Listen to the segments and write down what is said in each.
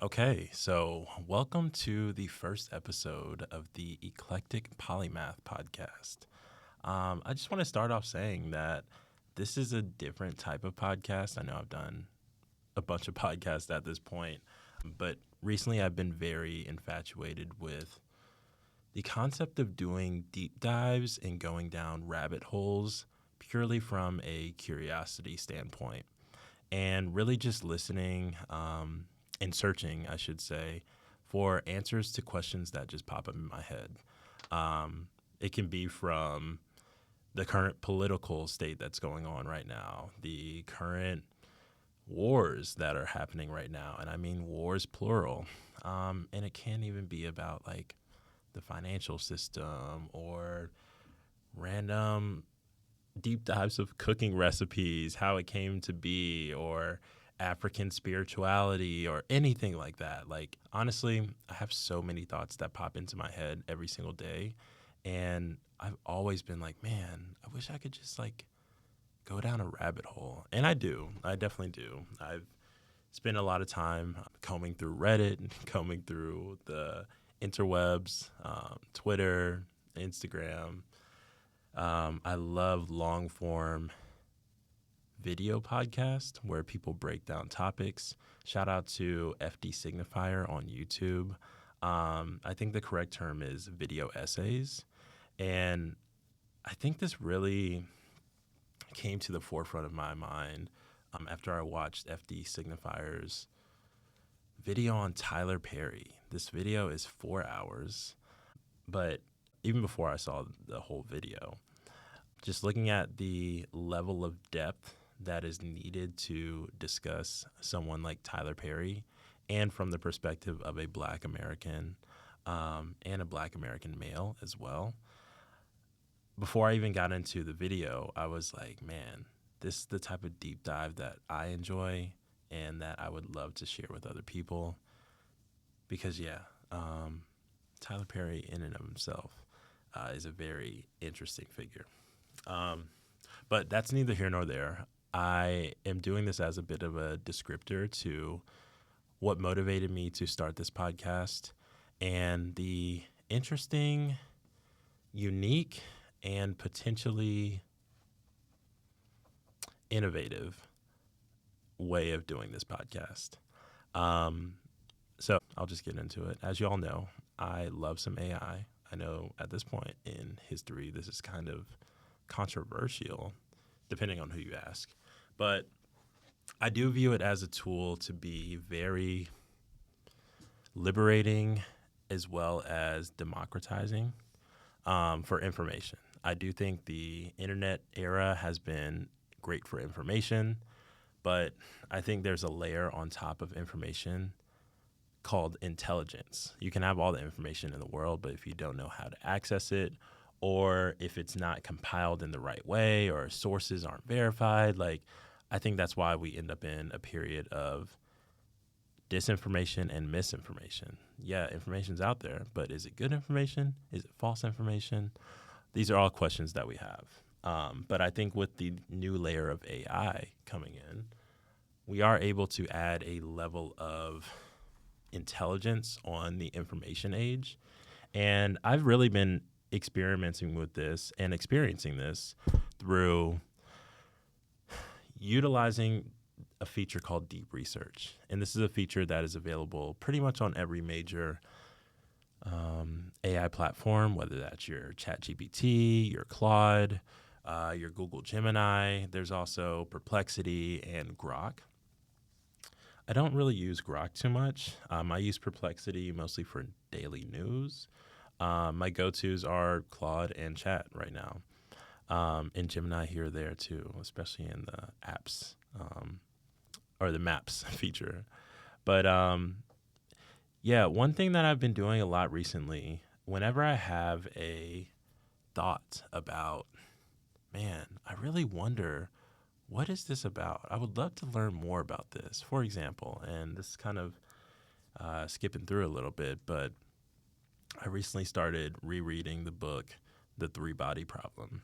Okay, so welcome to the first episode of the Eclectic Polymath Podcast. I just want to start off saying that this is a different type of podcast. I know I've done a bunch of podcasts at this point, but recently I've been very infatuated with the concept of doing deep dives and going down rabbit holes purely from a curiosity standpoint and really just listening and searching, I should say, for answers to questions that just pop up in my head. It can be from the current political state that's going on right now, the current wars that are happening right now, and I mean wars plural. And it can't even be about like the financial system or random deep dives of cooking recipes, how it came to be, or African spirituality or anything like that. Like, honestly, I have so many thoughts that pop into my head every single day. And I've always been like, man, I wish I could just like go down a rabbit hole. And I do. I definitely do. I've spent a lot of time combing through Reddit, combing through the interwebs, Twitter, Instagram. I love long form video podcast where people break down topics. Shout out to FD Signifier on YouTube. I think the correct term is video essays. And I think this really came to the forefront of my mind after I watched FD Signifier's video on Tyler Perry. This video is 4 hours, but even before I saw the whole video, just looking at the level of depth that is needed to discuss someone like Tyler Perry, and from the perspective of a Black American and a Black American male as well. Before I even got into the video, I was like, man, this is the type of deep dive that I enjoy and that I would love to share with other people. Because, Tyler Perry in and of himself is a very interesting figure. But that's neither here nor there. I am doing this as a bit of a descriptor to what motivated me to start this podcast and the interesting, unique, and potentially innovative way of doing this podcast. So I'll just get into it. As you all know, I love some AI. I know at this point in history, this is kind of controversial, depending on who you ask. But I do view it as a tool to be very liberating as well as democratizing for information. I do think the internet era has been great for information, but I think there's a layer on top of information called intelligence. You can have all the information in the world, but if you don't know how to access it, or if it's not compiled in the right way, or sources aren't verified, like, I think that's why we end up in a period of disinformation and misinformation. Yeah, information's out there, but is it good information? Is it false information? These are all questions that we have. But I think with the new layer of AI coming in, we are able to add a level of intelligence on the information age. And I've really been experimenting with this and experiencing this through utilizing a feature called deep research. And this is a feature that is available pretty much on every major AI platform, whether that's your ChatGPT, your Claude, your Google Gemini. There's also Perplexity and Grok. I don't really use Grok too much. I use Perplexity mostly for daily news. My go-tos are Claude and Chat right now. And Gemini here or there too, especially in the apps or the maps feature. But one thing that I've been doing a lot recently, whenever I have a thought about, man, I really wonder, what is this about? I would love to learn more about this. For example, and this is kind of skipping through a little bit, but I recently started rereading the book, The Three-Body Problem,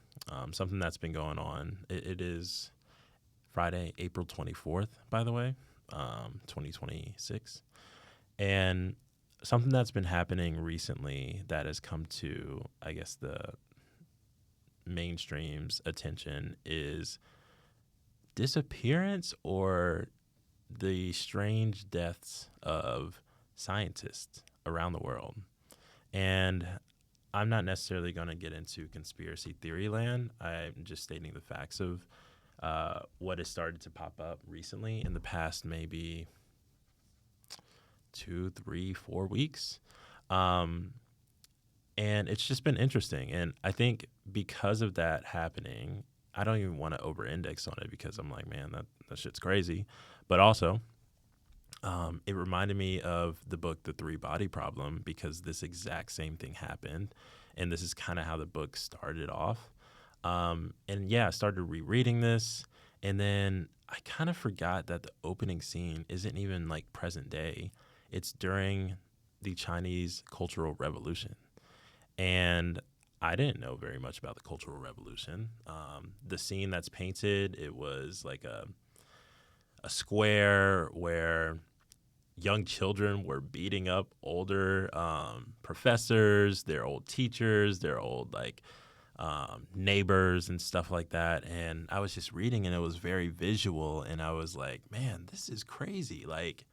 something that's been going on. It is Friday, April 24th, by the way, 2026. And something that's been happening recently that has come to, I guess, the mainstream's attention is disappearance or the strange deaths of scientists around the world. And I'm not necessarily going to get into conspiracy theory land. I'm just stating the facts of what has started to pop up recently in the past maybe 2, 3, 4 weeks. And it's just been interesting. And I think because of that happening, I don't even want to over-index on it because I'm like, man, that shit's crazy. But also, it reminded me of the book, The Three Body Problem, because this exact same thing happened. And this is kind of how the book started off. And yeah, I started rereading this. And then I kind of forgot that the opening scene isn't even like present day. It's during the Chinese Cultural Revolution. And I didn't know very much about the Cultural Revolution. The scene that's painted, it was like a square where young children were beating up older professors, their old teachers, their old neighbors and stuff like that. And I was just reading and it was very visual. And I was like, man, this is crazy. Like,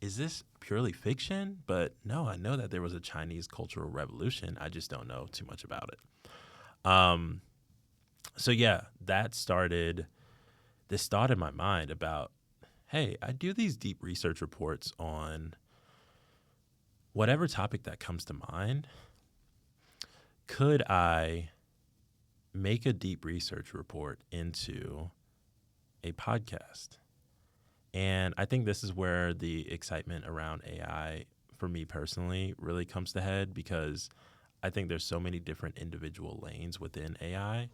is this purely fiction? But no, I know that there was a Chinese Cultural Revolution. I just don't know too much about it. So yeah, this thought in my mind about, hey, I do these deep research reports on whatever topic that comes to mind. Could I make a deep research report into a podcast? And I think this is where the excitement around AI for me personally really comes to head, because I think there's so many different individual lanes within AI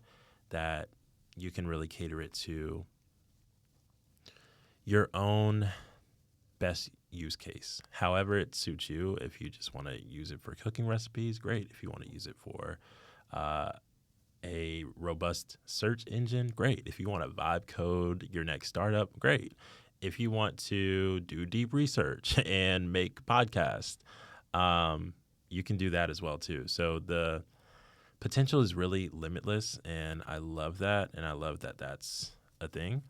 that you can really cater it to your own best use case. However it suits you. If you just want to use it for cooking recipes, great. If you want to use it for a robust search engine, great. If you want to vibe code your next startup, great. If you want to do deep research and make podcasts, you can do that as well too. So the potential is really limitless, and I love that, and I love that that's a thing.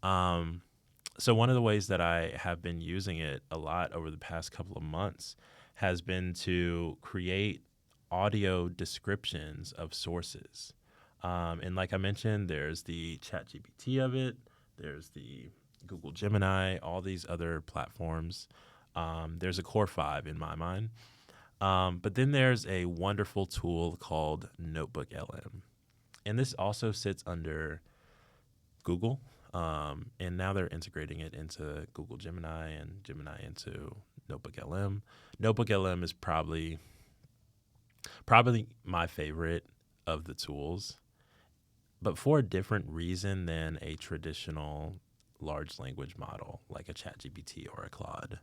So one of the ways that I have been using it a lot over the past couple of months has been to create audio descriptions of sources. And like I mentioned, there's the ChatGPT of it. There's the Google Gemini, all these other platforms. There's a Core 5 in my mind. But then there's a wonderful tool called Notebook LM. And this also sits under Google. And now they're integrating it into Google Gemini and Gemini into Notebook LM. Notebook LM is probably my favorite of the tools, but for a different reason than a traditional large language model like a ChatGPT or a Claude.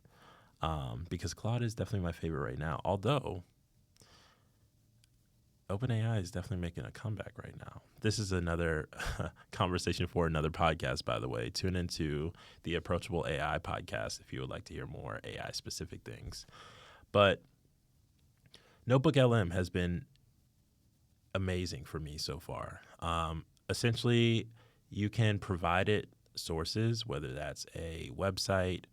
Because Claude is definitely my favorite right now, although OpenAI is definitely making a comeback right now. This is another conversation for another podcast, by the way. Tune into the Approachable AI podcast if you would like to hear more AI-specific things. But Notebook LM has been amazing for me so far. Essentially, you can provide it sources, whether that's a website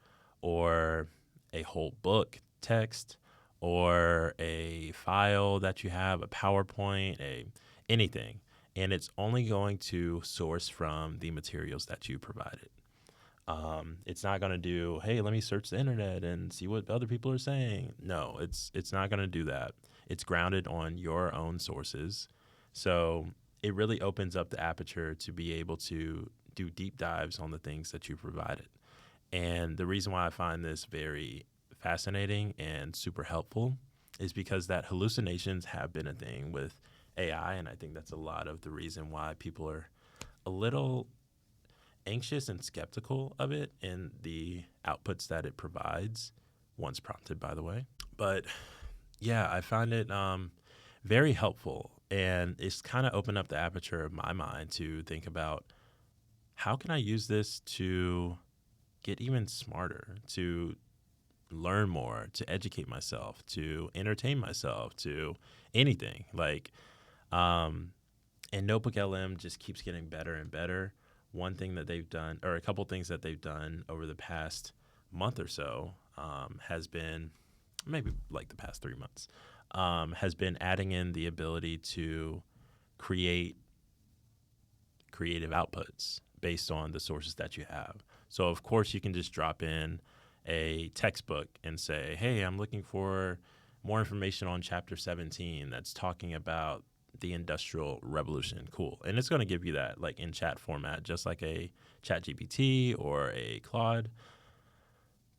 or a whole book text, or a file that you have, a PowerPoint, anything. And it's only going to source from the materials that you provided. It's not going to do, hey, let me search the internet and see what other people are saying. No, it's not going to do that. It's grounded on your own sources. So it really opens up the aperture to be able to do deep dives on the things that you provided. And the reason why I find this very fascinating and super helpful is because that hallucinations have been a thing with AI, and I think that's a lot of the reason why people are a little anxious and skeptical of it and the outputs that it provides, once prompted, by the way. But yeah, I find it very helpful, and it's kind of opened up the aperture of my mind to think about how can I use this to get even smarter, to learn more, to educate myself, to entertain myself, to anything. And Notebook LM just keeps getting better and better. One thing that they've done, or a couple things that they've done over the past month or so, has been, maybe like the past 3 months, has been adding in the ability to create creative outputs based on the sources that you have. So, of course, you can just drop in a textbook and say, hey, I'm looking for more information on chapter 17 that's talking about the Industrial Revolution. Cool. And it's going to give you that like in chat format, just like a Chat GPT or a Claude.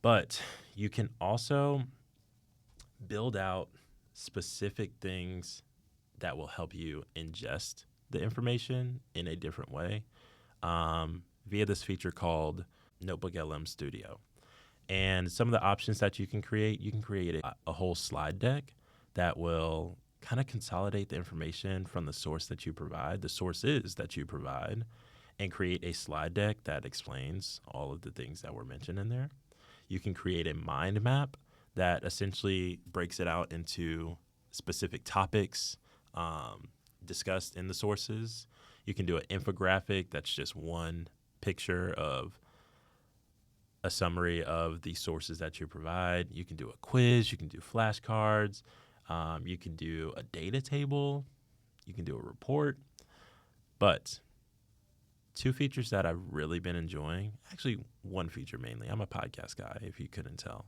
But you can also build out specific things that will help you ingest the information in a different way via this feature called Notebook LM Studio. And some of the options that you can create a whole slide deck that will kind of consolidate the information from the sources that you provide, and create a slide deck that explains all of the things that were mentioned in there. You can create a mind map that essentially breaks it out into specific topics discussed in the sources. You can do an infographic that's just one picture of a summary of the sources that you provide. You can do a quiz. You can do flashcards. You can do a data table. You can do a report. But two features that I've really been enjoying, actually one feature mainly. I'm a podcast guy, if you couldn't tell.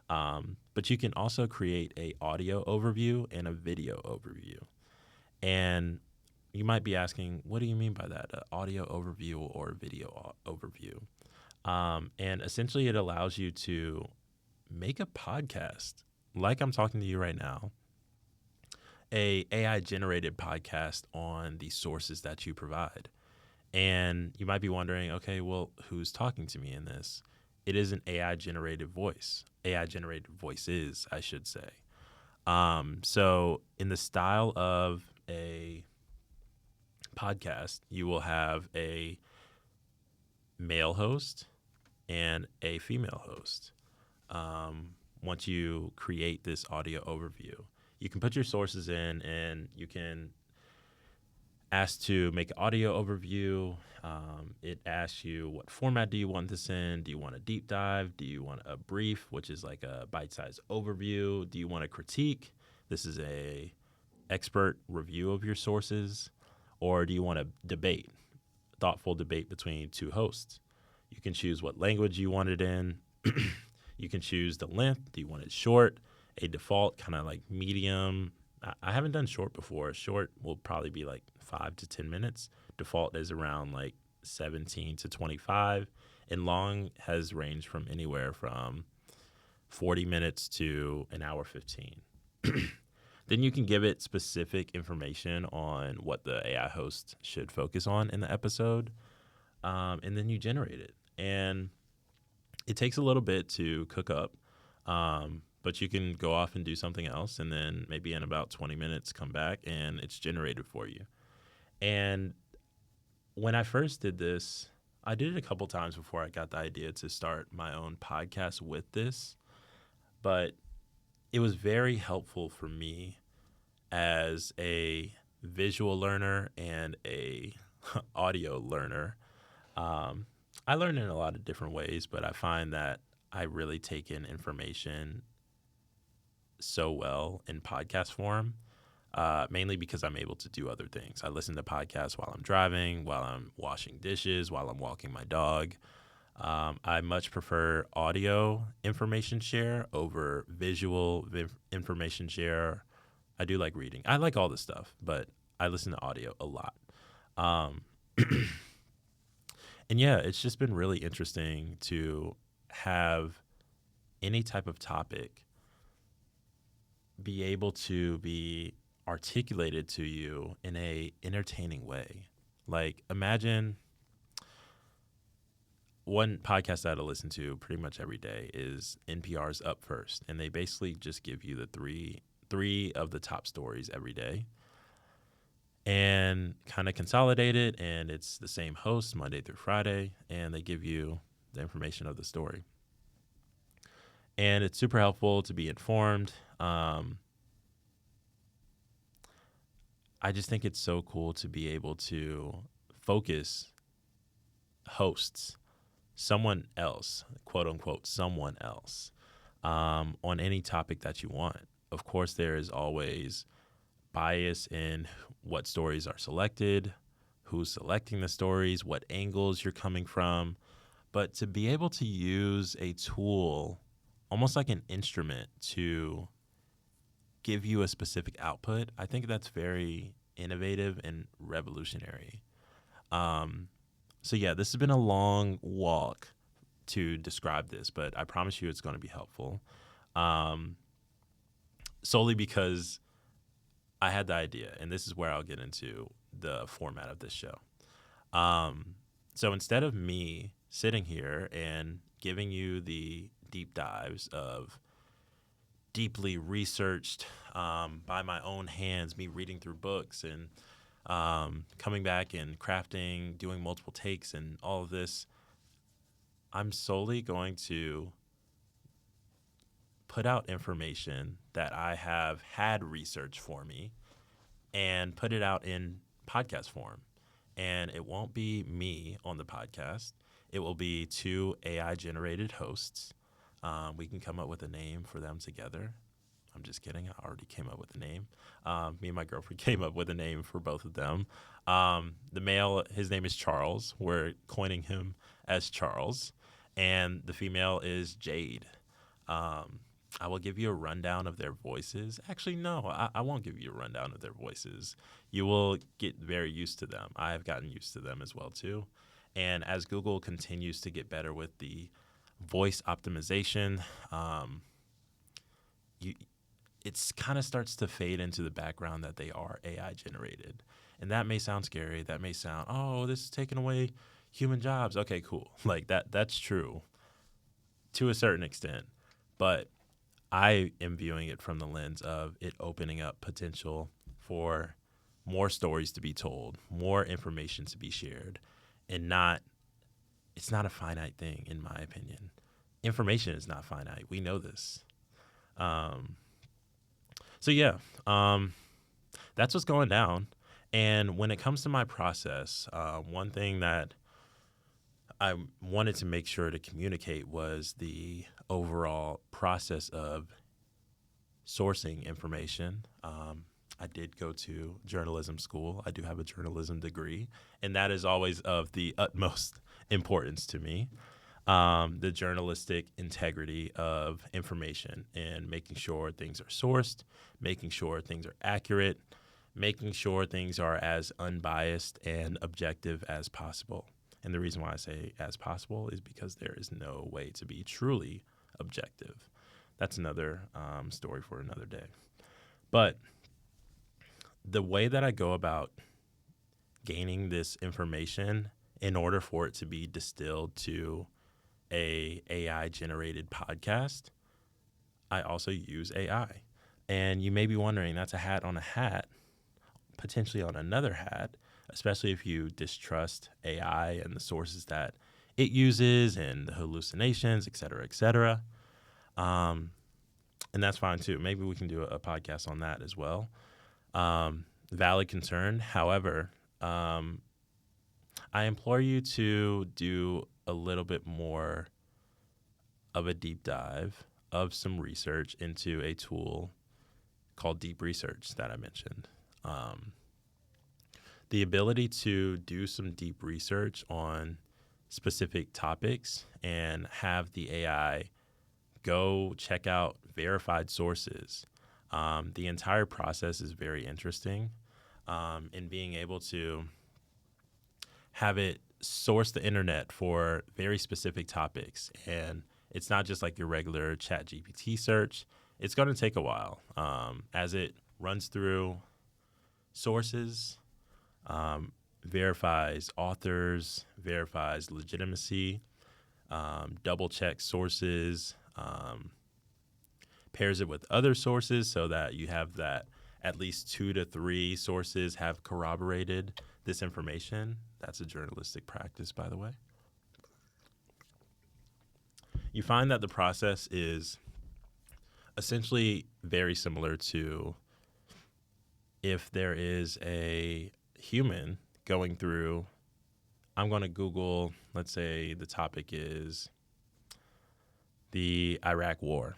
But you can also create a audio overview and a video overview. And you might be asking, what do you mean by that? An audio overview or video overview? And essentially it allows you to make a podcast like I'm talking to you right now, a AI generated podcast on the sources that you provide. And you might be wondering, okay, well, who's talking to me in this? It is an AI generated voice. AI generated voices, I should say. So in the style of a podcast, you will have a male host and a female host. Once you create this audio overview, you can put your sources in and you can ask to make an audio overview. It asks you what format do you want this in? Do you want a deep dive? Do you want a brief, which is like a bite-sized overview? Do you want a critique? This is a expert review of your sources. Or do you want a debate, thoughtful debate between two hosts? You can choose what language you want it in. You can choose the length. Do you want it short? A default kind of like medium. I haven't done short before. Short will probably be like 5 to 10 minutes. Default is around like 17 to 25. And long has ranged from anywhere from 40 minutes to an hour 15. Then you can give it specific information on what the AI host should focus on in the episode. And then you generate it. And it takes a little bit to cook up. But you can go off and do something else, and then maybe in about 20 minutes come back, and it's generated for you. And when I first did this, I did it a couple times before I got the idea to start my own podcast with this. But it was very helpful for me as a visual learner and a audio learner. I learn in a lot of different ways, but I find that I really take in information so well in podcast form, mainly because I'm able to do other things. I listen to podcasts while I'm driving, while I'm washing dishes, while I'm walking my dog. I much prefer audio information share over visual information share. I do like reading. I like all this stuff, but I listen to audio a lot. And yeah, it's just been really interesting to have any type of topic be able to be articulated to you in a entertaining way. Like, imagine one podcast that I listen to pretty much every day is NPR's Up First, and they basically just give you the three of the top stories every day and kind of consolidate it, and it's the same host Monday through Friday, and they give you the information of the story. And it's super helpful to be informed. I just think it's so cool to be able to focus hosts, someone else, quote unquote, someone else, on any topic that you want. Of course, there is always bias in what stories are selected, who's selecting the stories, what angles you're coming from. But to be able to use a tool, almost like an instrument, to give you a specific output, I think that's very innovative and revolutionary. So yeah, this has been a long walk to describe this, but I promise you it's going to be helpful. Solely because I had the idea, and this is where I'll get into the format of this show. So instead of me sitting here and giving you the deep dives of deeply researched by my own hands, me reading through books and coming back and crafting, doing multiple takes and all of this, I'm solely going to put out information that I have had research for me and put it out in podcast form. And it won't be me on the podcast. It will be two AI-generated hosts. We can come up with a name for them together. I'm just kidding. I already came up with a name. Me and my girlfriend came up with a name for both of them. The male, his name is Charles. We're coining him as Charles. And the female is Jade. I will give you a rundown of their voices. Actually, no, I won't give you a rundown of their voices. You will get very used to them. I have gotten used to them as well, too. And as Google continues to get better with the voice optimization, it kind of starts to fade into the background that they are AI generated. And that may sound scary. That may sound, oh, this is taking away human jobs. Okay, cool. Like that's true to a certain extent. But I am viewing it from the lens of it opening up potential for more stories to be told, more information to be shared, and it's not a finite thing, in my opinion. Information is not finite. We know this. So yeah, that's what's going down. And when it comes to my process, one thing that I wanted to make sure to communicate was the overall process of sourcing information. I did go to journalism school. I do have a journalism degree, and that is always of the utmost importance to me. The journalistic integrity of information and making sure things are sourced, making sure things are accurate, making sure things are as unbiased and objective as possible. And the reason why I say as possible is because there is no way to be truly objective. That's another story for another day. But the way that I go about gaining this information in order for it to be distilled to a AI generated podcast, I also use AI. And you may be wondering, that's a hat on a hat, potentially on another hat, especially if you distrust AI and the sources that it uses and the hallucinations, et cetera, et cetera. And that's fine too. Maybe we can do a podcast on that as well. Valid concern. However, I implore you to do a little bit more of a deep dive of some research into a tool called Deep Research that I mentioned. The ability to do some deep research on specific topics and have the AI go check out verified sources. The entire process is very interesting in being able to have it source the internet for very specific topics. And it's not just like your regular chat GPT search. It's going to take a while as it runs through sources, verifies authors, verifies legitimacy, double checks sources, pairs it with other sources so that you have that at least 2 to 3 sources have corroborated this information. That's a journalistic practice, by the way. you find that the process is essentially very similar to if there is a human going through, I'm going to Google, let's say the topic is the Iraq War.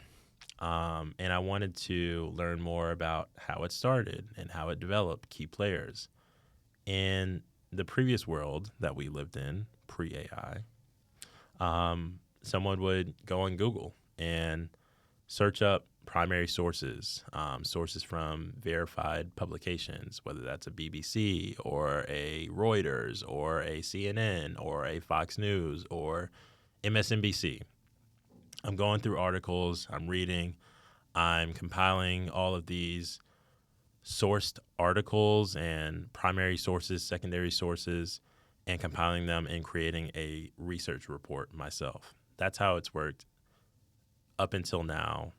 And I wanted to learn more about how it started and how it developed, key players. In the previous world that we lived in, pre-AI, someone would go on Google and search up primary sources, sources from verified publications, whether that's a BBC or a Reuters or a CNN or a Fox News or MSNBC. I'm going through articles, I'm reading, I'm compiling all of these sourced articles and primary sources, secondary sources, and compiling them and creating a research report myself. That's how it's worked up until now.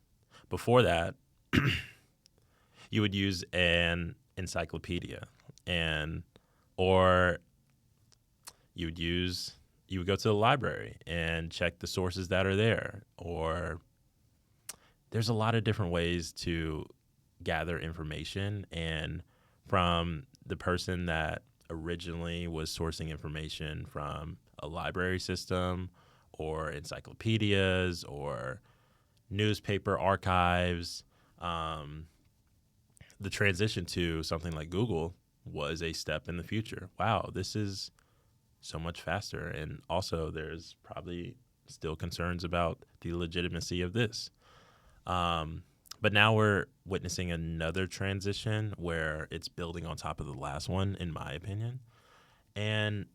Before that, you would use an encyclopedia or you would go to the library and check the sources that are there, or there's a lot of different ways to gather information. And from the person that originally was sourcing information from a library system or encyclopedias or newspaper archives, the transition to something like Google was a step in the future. Wow, this is so much faster. And also there's probably still concerns about the legitimacy of this. But now we're witnessing another transition where it's building on top of the last one, in my opinion. And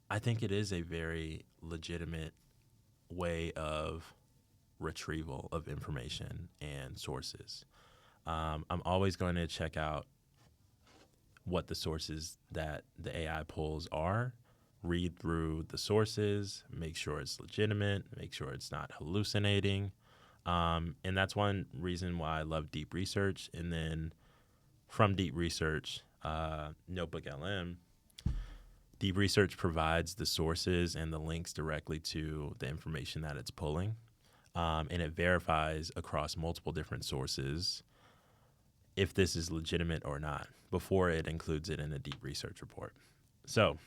I think it is a very legitimate way of retrieval of information and sources. I'm always going to check out what the sources that the AI pulls are, read through the sources, make sure it's legitimate, make sure it's not hallucinating. And that's one reason why I love deep research. And then from deep research, Notebook LM, deep research provides the sources and the links directly to the information that it's pulling. And it verifies across multiple different sources if this is legitimate or not before it includes it in a deep research report. So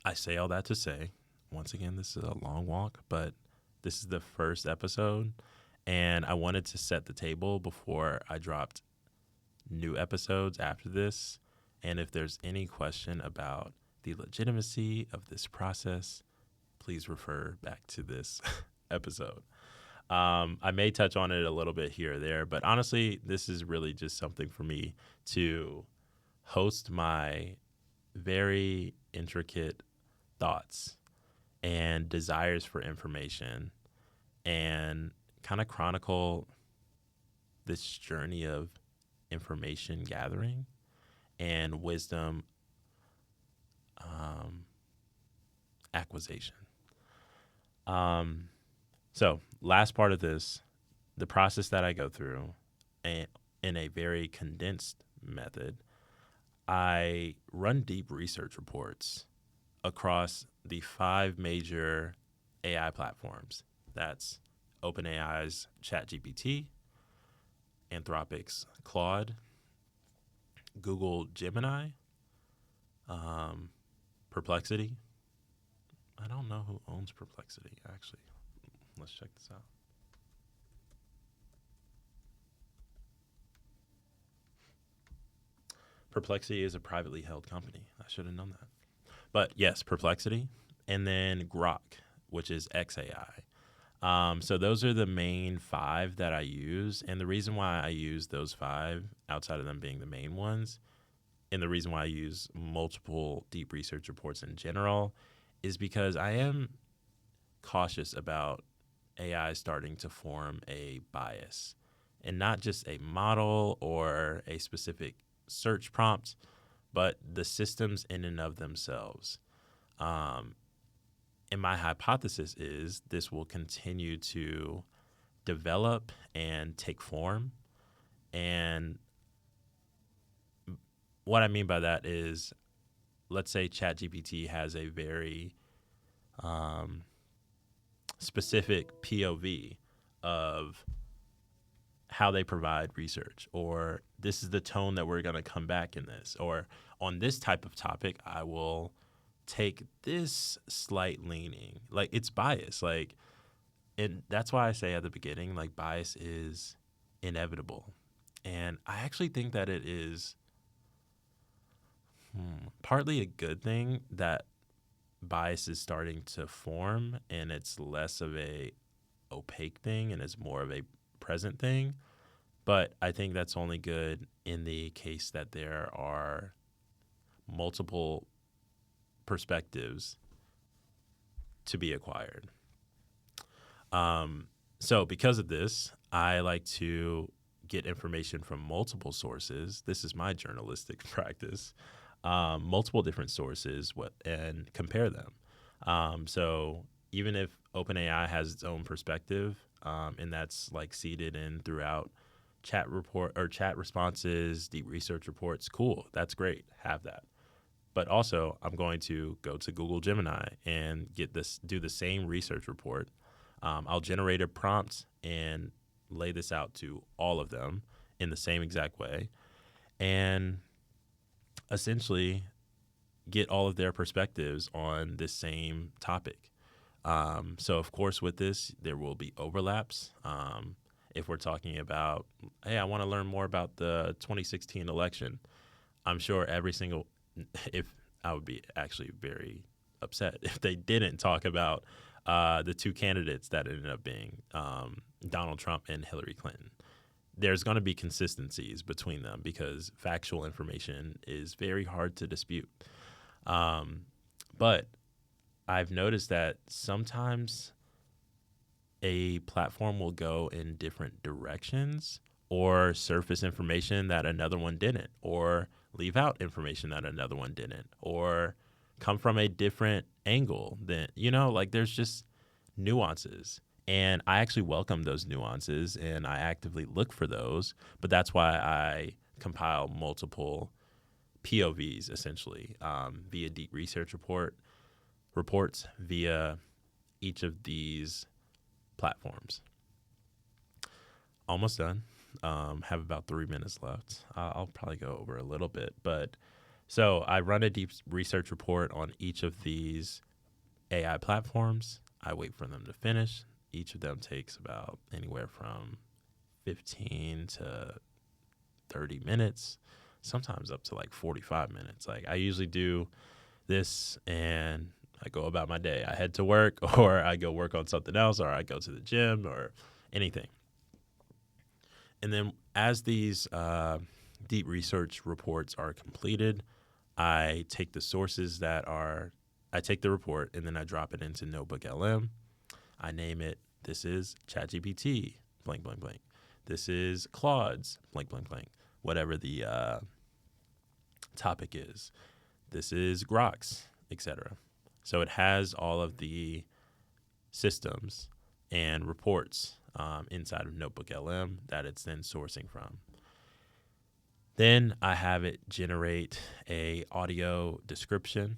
I say all that to say, once again, this is a long walk, but this is the first episode, and I wanted to set the table before I dropped new episodes after this. And if there's any question about the legitimacy of this process, please refer back to this episode. I may touch on it a little bit here or there, but honestly, this is really just something for me to host my very intricate thoughts and desires for information and kind of chronicle this journey of information gathering and wisdom acquisition. So last part of this, the process that I go through in a very condensed method, I run deep research reports across the 5 major AI platforms. That's OpenAI's ChatGPT, Anthropic's Claude, Google Gemini, Perplexity. I don't know who owns Perplexity, actually. Let's check this out. Perplexity is a privately held company. I should have known that. But yes, Perplexity. And then Grok, which is XAI. So those are the main 5 that I use. And the reason why I use those 5, outside of them being the main ones, and the reason why I use multiple deep research reports in general, is because I am cautious about AI starting to form a bias, and not just a model or a specific search prompt, but the systems in and of themselves. And my hypothesis is this will continue to develop and take form. And what I mean by that is, let's say ChatGPT has a very specific POV of how they provide research, or this is the tone that we're going to come back in this, or on this type of topic, I will take this slight leaning. Like, it's bias. Like, and that's why I say at the beginning, like, bias is inevitable. And I actually think that it is partly a good thing that bias is starting to form, and it's less of a opaque thing and it's more of a present thing. But I think that's only good in the case that there are multiple perspectives to be acquired. So because of this, I like to get information from multiple sources. This is my journalistic practice. Multiple different sources and compare them. So even if OpenAI has its own perspective, and that's like seeded in throughout chat responses, deep research reports, cool, that's great, have that. But also, I'm going to go to Google Gemini and do the same research report. I'll generate a prompt and lay this out to all of them in the same exact way, and essentially get all of their perspectives on this same topic. So, of course, with this, there will be overlaps. If we're talking about, hey, I want to learn more about the 2016 election, I'm sure if I would be actually very upset if they didn't talk about the two candidates that ended up being Donald Trump and Hillary Clinton. There's going to be consistencies between them because factual information is very hard to dispute. But I've noticed that sometimes a platform will go in different directions or surface information that another one didn't, or leave out information that another one didn't, or come from a different angle than, like, there's just nuances. And I actually welcome those nuances and I actively look for those. But that's why I compile multiple POVs essentially via deep research reports via each of these platforms. Almost done. Have about 3 minutes left. I'll probably go over a little bit. But so I run a deep research report on each of these AI platforms. I wait for them to finish. Each of them takes about anywhere from 15 to 30 minutes, sometimes up to like 45 minutes. Like, I usually do this and I go about my day. I head to work, or I go work on something else, or I go to the gym, or anything. And then as these deep research reports are completed, I take the I take the report and then I drop it into Notebook LM. I name it, this is ChatGPT, blank, blank, blank. This is Claude's, blank, blank, blank, whatever the topic is. This is Grok's, etc. So it has all of the systems and reports inside of Notebook LM that it's then sourcing from. Then I have it generate a audio description,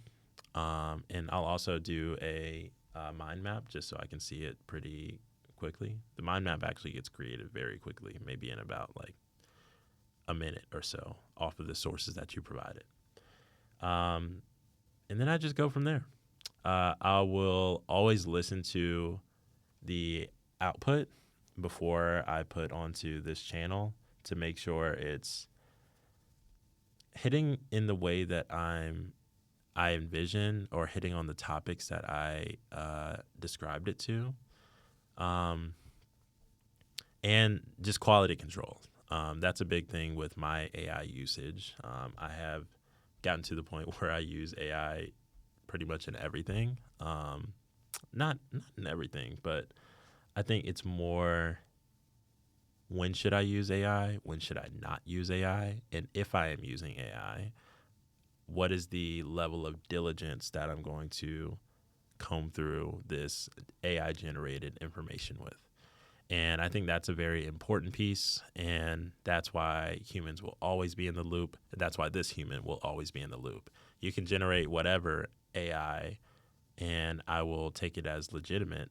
and I'll also do a mind map just so I can see it pretty quickly. The mind map actually gets created very quickly, maybe in about like a minute or so off of the sources that you provided. And then I just go from there. I will always listen to the output before I put onto this channel to make sure it's hitting in the way that I envision, or hitting on the topics that I described it to, and just quality control. That's a big thing with my AI usage. I have gotten to the point where I use AI pretty much in everything. Not in everything, but I think it's more, when should I use AI? When should I not use AI? And if I am using AI, what is the level of diligence that I'm going to comb through this AI-generated information with? And I think that's a very important piece, and that's why humans will always be in the loop. That's why this human will always be in the loop. You can generate whatever AI, and I will take it as legitimate.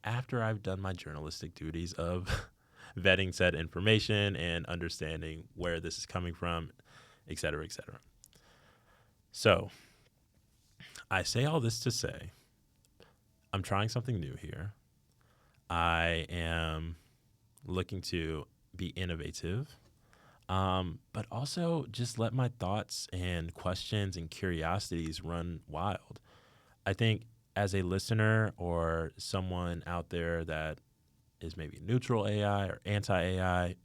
after I've done my journalistic duties of vetting said information and understanding where this is coming from, et cetera, et cetera. So I say all this to say I'm trying something new here. I am looking to be innovative, but also just let my thoughts and questions and curiosities run wild. I think as a listener or someone out there that is maybe neutral AI or anti-AI,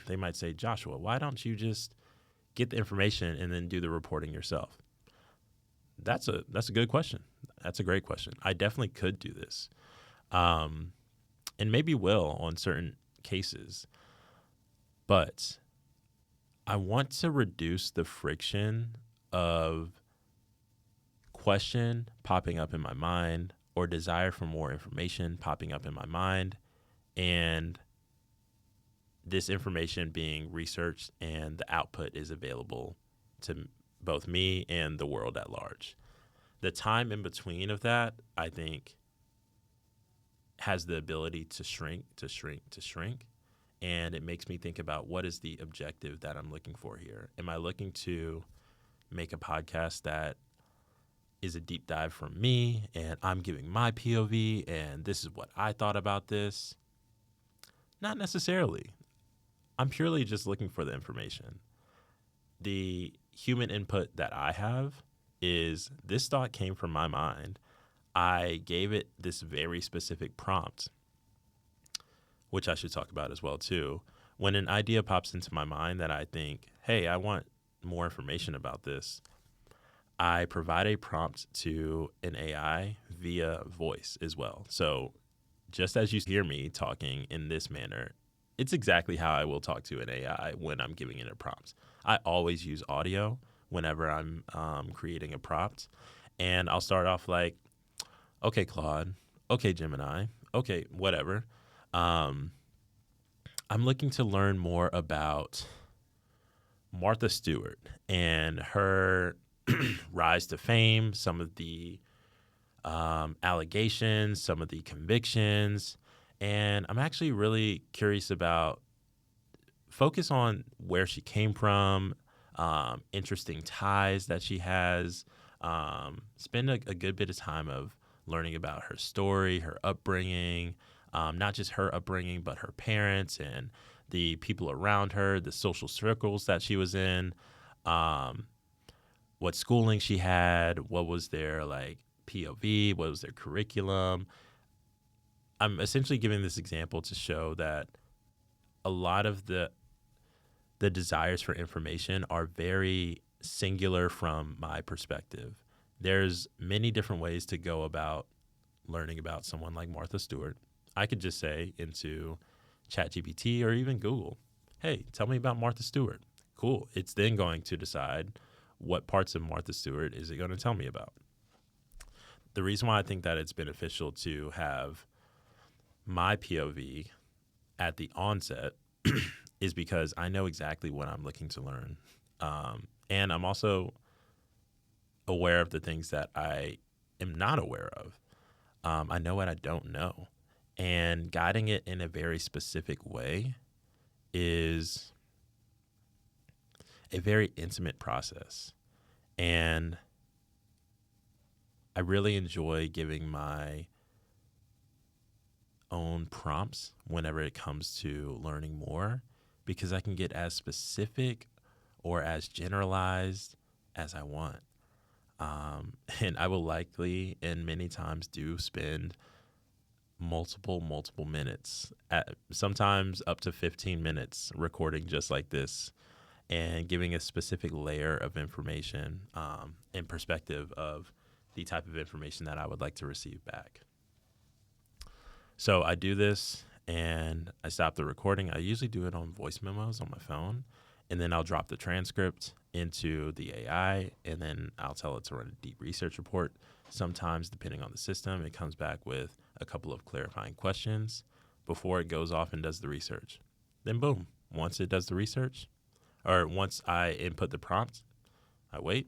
they might say, Joshua, why don't you just get the information and then do the reporting yourself? That's a good question. That's a great question. I definitely could do this, and maybe will on certain cases. But I want to reduce the friction of question popping up in my mind or desire for more information popping up in my mind, and this information being researched and the output is available to both me and the world at large. The time in between of that, I think, has the ability to shrink. And it makes me think about what is the objective that I'm looking for here. Am I looking to make a podcast that is a deep dive from me and I'm giving my POV and this is what I thought about this? Not necessarily. I'm purely just looking for the information. The human input that I have is this thought came from my mind. I gave it this very specific prompt, which I should talk about as well too. When an idea pops into my mind that I think, hey, I want more information about this, I provide a prompt to an AI via voice as well. So just as you hear me talking in this manner, it's exactly how I will talk to an AI when I'm giving it a prompt. I always use audio whenever I'm creating a prompt. And I'll start off like, okay, Claude, okay, Gemini, okay, whatever. I'm looking to learn more about Martha Stewart and her rise to fame, some of the allegations, some of the convictions. And I'm actually really curious about focus on where she came from, interesting ties that she has. Spend a good bit of time of learning about her story, her upbringing, not just her upbringing, but her parents and the people around her, the social circles that she was in, what schooling she had, what was their like POV, what was their curriculum. I'm essentially giving this example to show that a lot of the desires for information are very singular from my perspective. There's many different ways to go about learning about someone like Martha Stewart. I could just say into ChatGPT or even Google, hey, tell me about Martha Stewart. Cool. It's then going to decide what parts of Martha Stewart is it going to tell me about. The reason why I think that it's beneficial to have my POV at the onset is because I know exactly what I'm looking to learn. And I'm also aware of the things that I am not aware of. I know what I don't know. And guiding it in a very specific way is a very intimate process. And I really enjoy giving my own prompts whenever it comes to learning more, because I can get as specific or as generalized as I want. And I will likely and many times do spend multiple minutes, sometimes up to 15 minutes recording just like this and giving a specific layer of information and perspective of the type of information that I would like to receive back. So I do this and I stop the recording. I usually do it on voice memos on my phone, and then I'll drop the transcript into the AI, and then I'll tell it to run a deep research report. Sometimes, depending on the system, it comes back with a couple of clarifying questions before it goes off and does the research. Then boom, once it does the research, or once I input the prompt, I wait.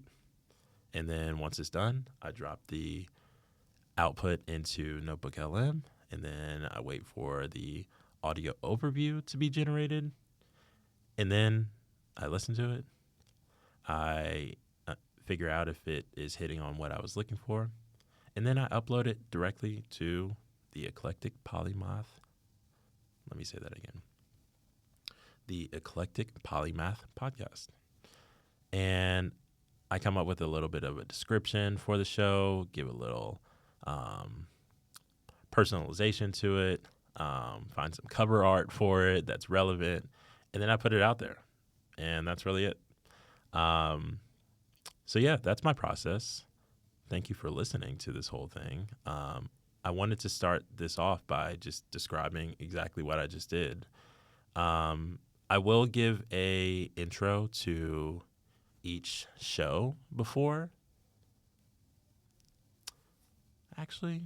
And then once it's done, I drop the output into Notebook LM, and then I wait for the audio overview to be generated, and then I listen to it. I figure out if it is hitting on what I was looking for, and then I upload it directly to the Eclectic Polymath. Let me say that again. The Eclectic Polymath Podcast. And I come up with a little bit of a description for the show, give a little personalization to it, find some cover art for it that's relevant, and then I put it out there. And that's really it. So yeah, that's my process. Thank you for listening to this whole thing. I wanted to start this off by just describing exactly what I just did. I will give a intro to each show before. Actually,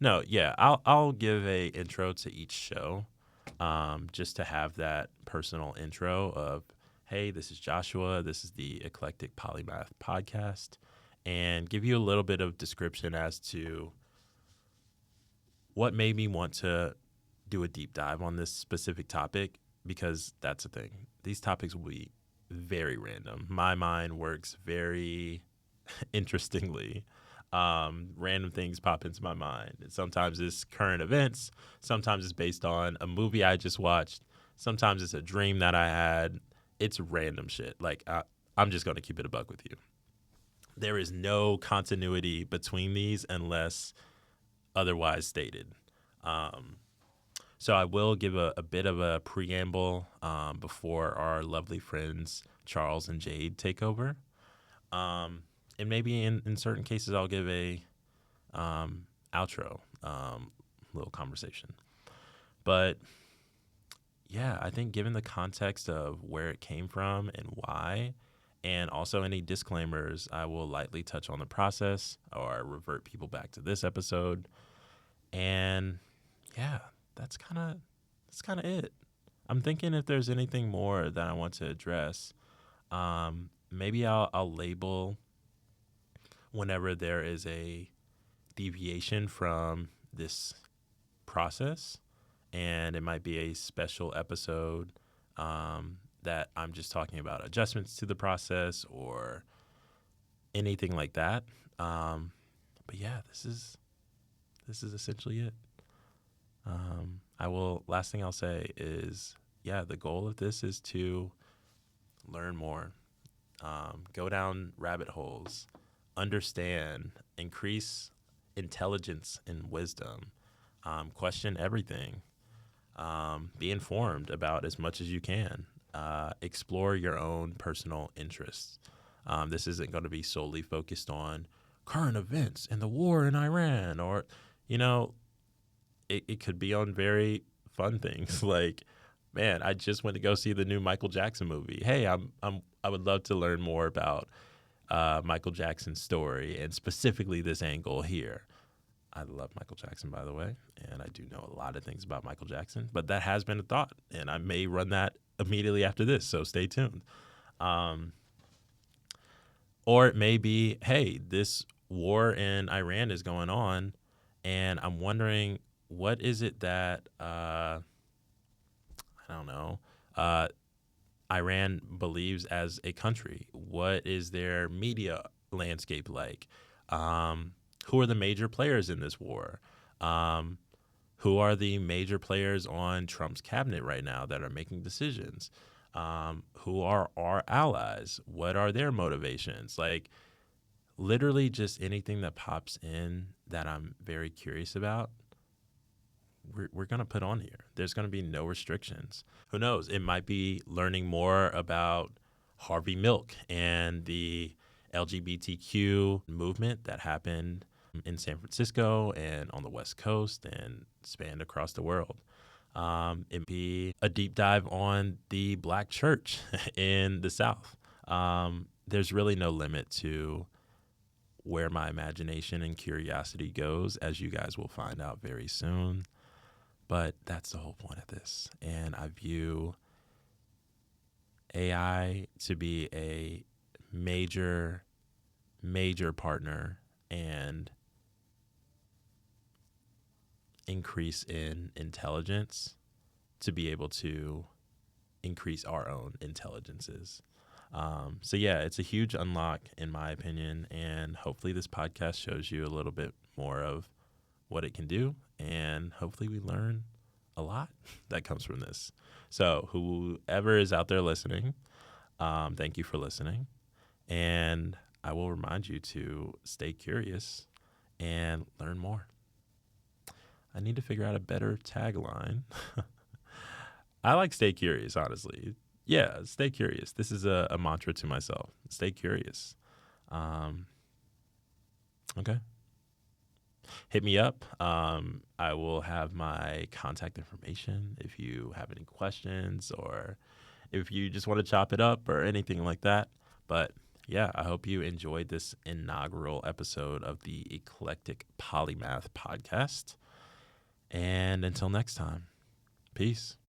no, yeah, I'll give a intro to each show, just to have that personal intro of, hey, this is Joshua. This is the Eclectic Polymath Podcast, and give you a little bit of description as to what made me want to do a deep dive on this specific topic, because that's the thing. These topics will be very random. My mind works very interestingly. Random things pop into my mind. Sometimes it's current events. Sometimes it's based on a movie I just watched. Sometimes it's a dream that I had. It's random shit. Like, I'm just going to keep it a buck with you. There is no continuity between these unless otherwise stated. So I will give a bit of a preamble before our lovely friends Charles and Jade take over. And maybe in certain cases I'll give a outro, little conversation. But yeah, I think given the context of where it came from and why, and also any disclaimers, I will lightly touch on the process or revert people back to this episode. And yeah, that's kind of it. I'm thinking if there's anything more that I want to address, maybe I'll label whenever there is a deviation from this process, and it might be a special episode that I'm just talking about adjustments to the process or anything like that. But yeah, this is essentially it. Last thing I'll say is, yeah, the goal of this is to learn more, go down rabbit holes, understand, increase intelligence and wisdom, question everything, be informed about as much as you can, explore your own personal interests. This isn't going to be solely focused on current events and the war in Iran, or, it could be on very fun things like, man, I just went to go see the new Michael Jackson movie. Hey, I would love to learn more about Michael Jackson's story, and specifically this angle here. I love Michael Jackson, by the way, and I do know a lot of things about Michael Jackson, but that has been a thought, and I may run that immediately after this, so stay tuned. Or it may be, hey, this war in Iran is going on, and I'm wondering, what is it that, I don't know, Iran believes as a country? What is their media landscape like? Who are the major players in this war? Who are the major players on Trump's cabinet right now that are making decisions? Who are our allies? What are their motivations? Like, literally just anything that pops in that I'm very curious about, we're going to put on here. There's going to be no restrictions. Who knows? It might be learning more about Harvey Milk and the LGBTQ movement that happened in San Francisco and on the West Coast and spanned across the world. It'd be a deep dive on the Black church in the South. There's really no limit to where my imagination and curiosity goes, as you guys will find out very soon. But that's the whole point of this. And I view AI to be a major, major partner, and increase in intelligence to be able to increase our own intelligences. So yeah, it's a huge unlock in my opinion, and hopefully this podcast shows you a little bit more of what it can do, and hopefully we learn a lot that comes from this. So whoever is out there listening, thank you for listening, and I will remind you to stay curious and learn more. I need to figure out a better tagline. I like stay curious, honestly. Yeah, stay curious. This is a mantra to myself. Stay curious. Okay. Hit me up. I will have my contact information if you have any questions or if you just want to chop it up or anything like that. But yeah, I hope you enjoyed this inaugural episode of the Eclectic Polymath Podcast. And until next time, peace.